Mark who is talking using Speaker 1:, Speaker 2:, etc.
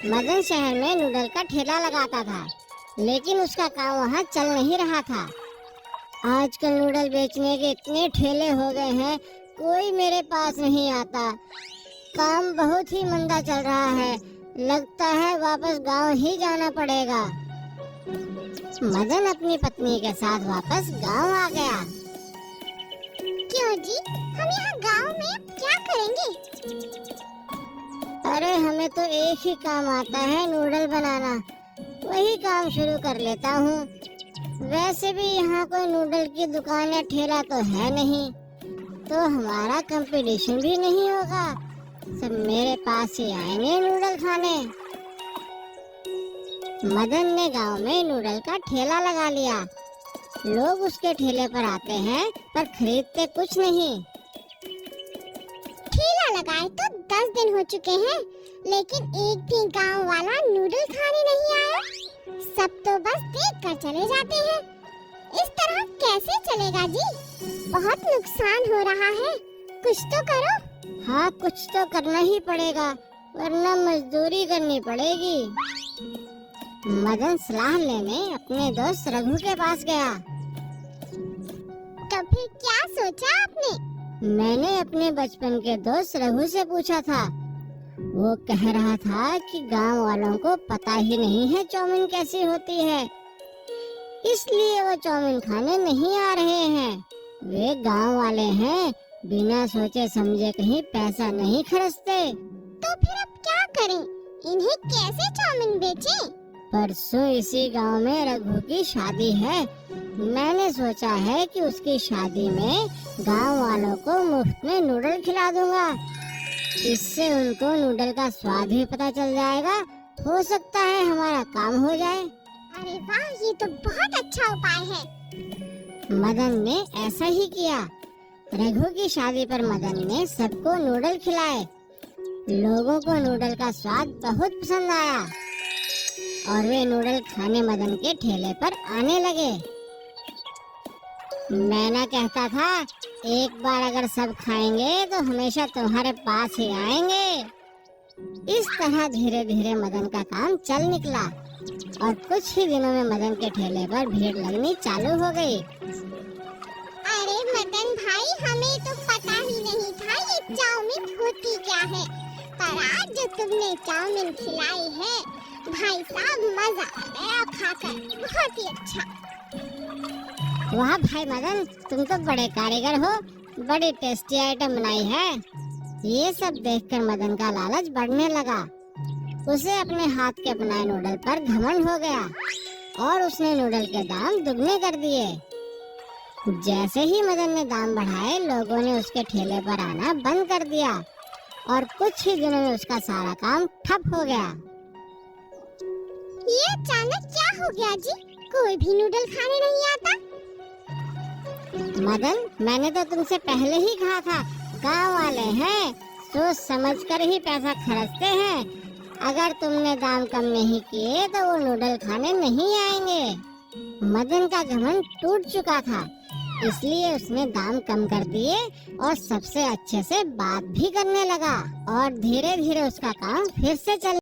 Speaker 1: मदन शहर में नूडल का ठेला लगाता था, लेकिन उसका काम वहाँ चल नहीं रहा था। आजकल नूडल बेचने के इतने ठेले हो गए हैं, कोई मेरे पास नहीं आता। काम बहुत ही मंदा चल रहा है, लगता है वापस गांव ही जाना पड़ेगा। मदन अपनी पत्नी के साथ वापस गांव आ गया।
Speaker 2: क्यों जी, हम यहाँ गांव में अब क्या करेंगे?
Speaker 1: अरे हमें तो एक ही काम आता है, नूडल बनाना। वही काम शुरू कर लेता हूँ। वैसे भी यहाँ कोई नूडल की दुकान या ठेला तो है नहीं, तो हमारा कंपटीशन भी नहीं होगा। सब मेरे पास ही आएंगे नूडल खाने। मदन ने गांव में नूडल का ठेला लगा लिया। लोग उसके ठेले पर आते हैं, पर खरीदते कुछ नहीं।
Speaker 2: ठेला लगाए तो 10 दिन हो चुके हैं, लेकिन एक भी गांव वाला नूडल खाने नहीं आया। सब तो बस देख कर चले जाते हैं। इस तरह कैसे चलेगा जी? बहुत नुकसान हो रहा है, कुछ तो करो।
Speaker 1: हाँ, कुछ तो करना ही पड़ेगा, वरना मजदूरी करनी पड़ेगी। मदन सलाह लेने अपने दोस्त रघु के पास गया।
Speaker 2: तो फिर क्या सोचा आपने?
Speaker 1: मैंने अपने बचपन के दोस्त रघु से पूछा था। वो कह रहा था कि गांव वालों को पता ही नहीं है चाउमीन कैसी होती है, इसलिए वो चाउमीन खाने नहीं आ रहे हैं। वे गांव वाले हैं, बिना सोचे समझे कहीं पैसा नहीं खर्चते।
Speaker 2: तो फिर अब क्या करें? इन्हें कैसे चाउमीन बेचें?
Speaker 1: परसों इसी गांव में रघु की शादी है। मैंने सोचा है कि उसकी शादी में गांव वालों को मुफ्त में नूडल खिला दूंगा। इससे उनको नूडल का स्वाद भी पता चल जाएगा। हो सकता है हमारा काम हो जाए।
Speaker 2: अरे वाह, ये तो बहुत अच्छा उपाय है।
Speaker 1: मदन ने ऐसा ही किया। रघु की शादी पर मदन ने सबको नूडल खिलाए। लोगों को नूडल का स्वाद बहुत पसंद आया और वे नूडल खाने मदन के ठेले पर आने लगे। मैं ना कहता था, एक बार अगर सब खाएंगे तो हमेशा तुम्हारे पास ही आएंगे। इस तरह धीरे धीरे मदन का काम चल निकला और कुछ ही दिनों में मदन के ठेले पर भीड़ लगनी चालू हो गई।
Speaker 2: अरे मदन भाई, हमें तो पता ही नहीं था ये चाउमीन होती क्या है, पर आज जो तुमने चाउमीन खिलाई है, भाई साहब मजा आ गया खाकर, बहुत ही अच्छा।
Speaker 1: वाह भाई मदन, तुम तो बड़े कारीगर हो, बड़ी टेस्टी आइटम बनाई है। ये सब देखकर मदन का लालच बढ़ने लगा। उसे अपने हाथ के बनाए नूडल पर घमंड हो गया और उसने नूडल के दाम दुगने कर दिए। जैसे ही मदन ने दाम बढ़ाए, लोगों ने उसके ठेले पर आना बंद कर दिया और कुछ ही दिनों में उसका सारा काम ठप हो गया।
Speaker 2: ये अचानक क्या हो गया जी? कोई भी नूडल खाने नहीं आता।
Speaker 1: मदन, मैंने तो तुमसे पहले ही कहा था, गांव वाले हैं, सोच समझ कर ही पैसा खर्चते हैं। अगर तुमने दाम कम नहीं किए तो वो नूडल खाने नहीं आएंगे। मदन का घमंड टूट चुका था, इसलिए उसने दाम कम कर दिए और सबसे अच्छे से बात भी करने लगा और धीरे धीरे उसका काम फिर से चल